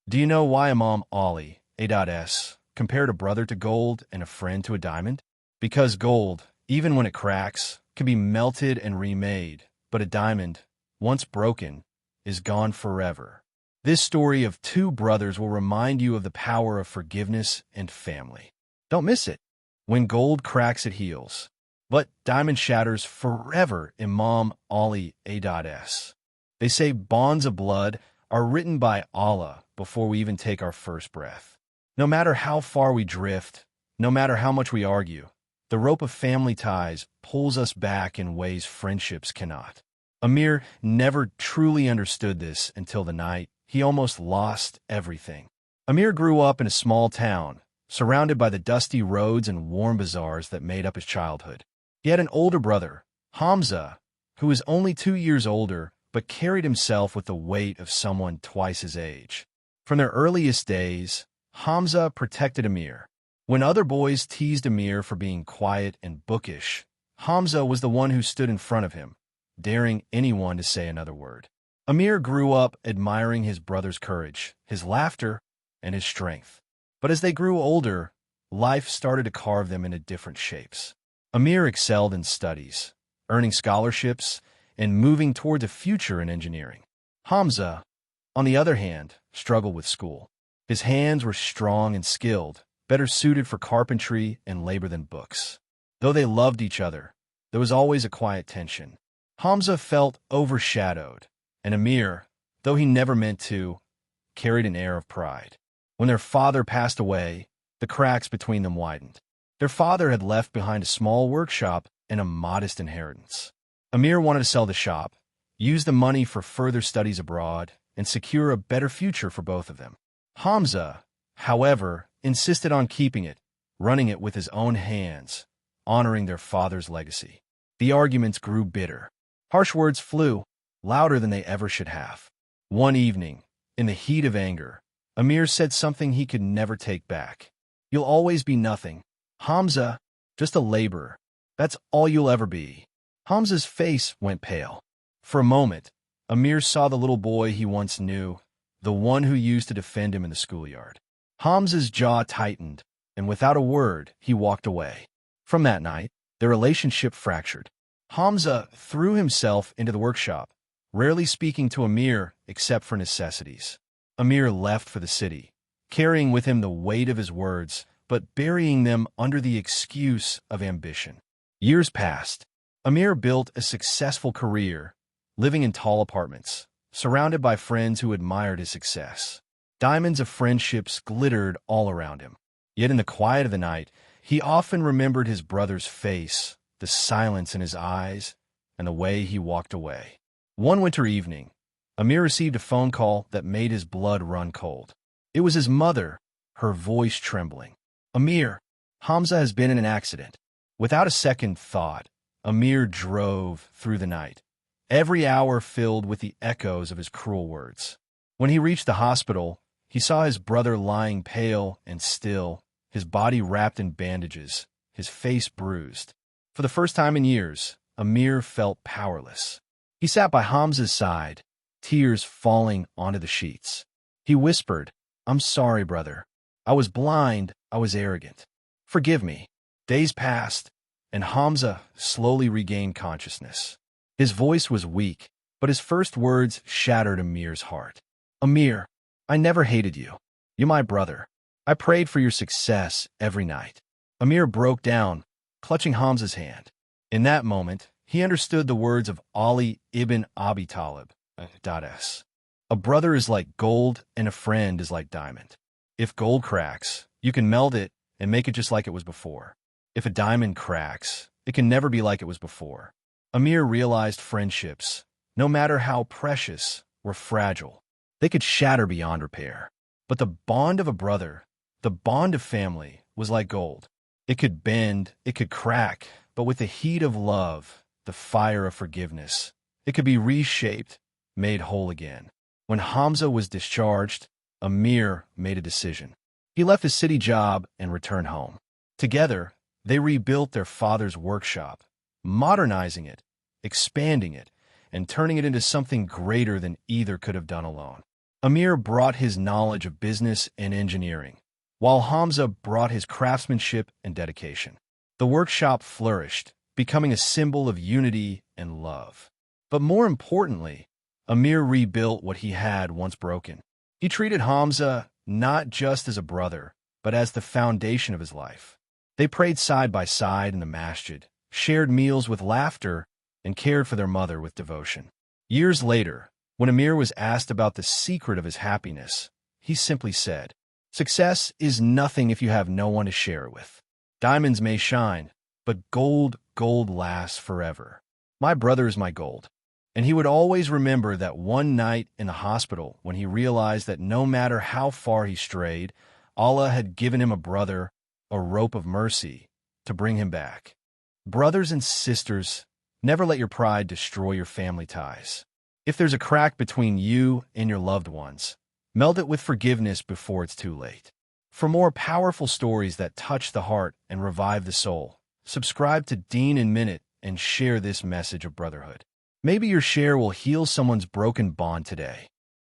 Do you know why Imam Ali, A.S., compared a brother to gold and a friend to a diamond? Because gold, even when it cracks, can be melted and remade, but a diamond, once broken, is gone forever. This story of two brothers will remind you of the power of forgiveness and family. Don't miss it. When gold cracks, it heals, but diamond shatters forever. Imam Ali, A.S. They say bonds of blood are written by Allah before we even take our first breath. No matter how far we drift, no matter how much we argue, the rope of family ties pulls us back in ways friendships cannot. Amir never truly understood this until the night he almost lost everything. Amir grew up in a small town, surrounded by the dusty roads and warm bazaars that made up his childhood. He had an older brother, Hamza, who was only 2 years older but carried himself with the weight of someone twice his age. From their earliest days, Hamza protected Amir. When other boys teased Amir for being quiet and bookish, Hamza was the one who stood in front of him, daring anyone to say another word. Amir grew up admiring his brother's courage, his laughter, and his strength. But as they grew older, life started to carve them into different shapes. Amir excelled in studies, earning scholarships, and moving toward a future in engineering. Hamza, on the other hand, struggled with school. His hands were strong and skilled, better suited for carpentry and labor than books. Though they loved each other, there was always a quiet tension. Hamza felt overshadowed, and Amir, though he never meant to, carried an air of pride. When their father passed away, the cracks between them widened. Their father had left behind a small workshop and a modest inheritance. Amir wanted to sell the shop, use the money for further studies abroad, and secure a better future for both of them. Hamza, however, insisted on keeping it, running it with his own hands, honoring their father's legacy. The arguments grew bitter. Harsh words flew, louder than they ever should have. One evening, in the heat of anger, Amir said something he could never take back. "You'll always be nothing. Hamza, just a laborer. That's all you'll ever be." Hamza's face went pale. For a moment, Amir saw the little boy he once knew, the one who used to defend him in the schoolyard. Hamza's jaw tightened, and without a word, he walked away. From that night, their relationship fractured. Hamza threw himself into the workshop, rarely speaking to Amir except for necessities. Amir left for the city, carrying with him the weight of his words, but burying them under the excuse of ambition. Years passed. Amir built a successful career, living in tall apartments, surrounded by friends who admired his success. Diamonds of friendships glittered all around him. Yet in the quiet of the night, he often remembered his brother's face, the silence in his eyes, and the way he walked away. One winter evening, Amir received a phone call that made his blood run cold. It was his mother, her voice trembling. "Amir, Hamza has been in an accident." Without a second thought, Amir drove through the night, every hour filled with the echoes of his cruel words. When he reached the hospital, he saw his brother lying pale and still, his body wrapped in bandages, his face bruised. For the first time in years, Amir felt powerless. He sat by Hamza's side, tears falling onto the sheets. He whispered, "I'm sorry, brother. I was blind, I was arrogant. Forgive me." Days passed, and Hamza slowly regained consciousness. His voice was weak, but his first words shattered Amir's heart. "Amir, I never hated you. You're my brother. I prayed for your success every night." Amir broke down, clutching Hamza's hand. In that moment, he understood the words of Ali ibn Abi Talib. A brother is like gold and a friend is like diamond. If gold cracks, you can melt it and make it just like it was before. If a diamond cracks, it can never be like it was before. Amir realized friendships, no matter how precious, were fragile. They could shatter beyond repair. But the bond of a brother, the bond of family, was like gold. It could bend, it could crack, but with the heat of love, the fire of forgiveness, it could be reshaped, made whole again. When Hamza was discharged, Amir made a decision. He left his city job and returned home. Together, they rebuilt their father's workshop, modernizing it, expanding it, and turning it into something greater than either could have done alone. Amir brought his knowledge of business and engineering, while Hamza brought his craftsmanship and dedication. The workshop flourished, becoming a symbol of unity and love. But more importantly, Amir rebuilt what he had once broken. He treated Hamza not just as a brother, but as the foundation of his life. They prayed side by side in the masjid, shared meals with laughter, and cared for their mother with devotion. Years later, when Amir was asked about the secret of his happiness, he simply said, "Success is nothing if you have no one to share it with. Diamonds may shine, but gold lasts forever. My brother is my gold." And he would always remember that one night in the hospital when he realized that no matter how far he strayed, Allah had given him a brother, a rope of mercy, to bring him back. Brothers and sisters, never let your pride destroy your family ties. If there's a crack between you and your loved ones, meld it with forgiveness before it's too late. For more powerful stories that touch the heart and revive the soul, subscribe to Deen in Minute and share this message of brotherhood. Maybe your share will heal someone's broken bond today.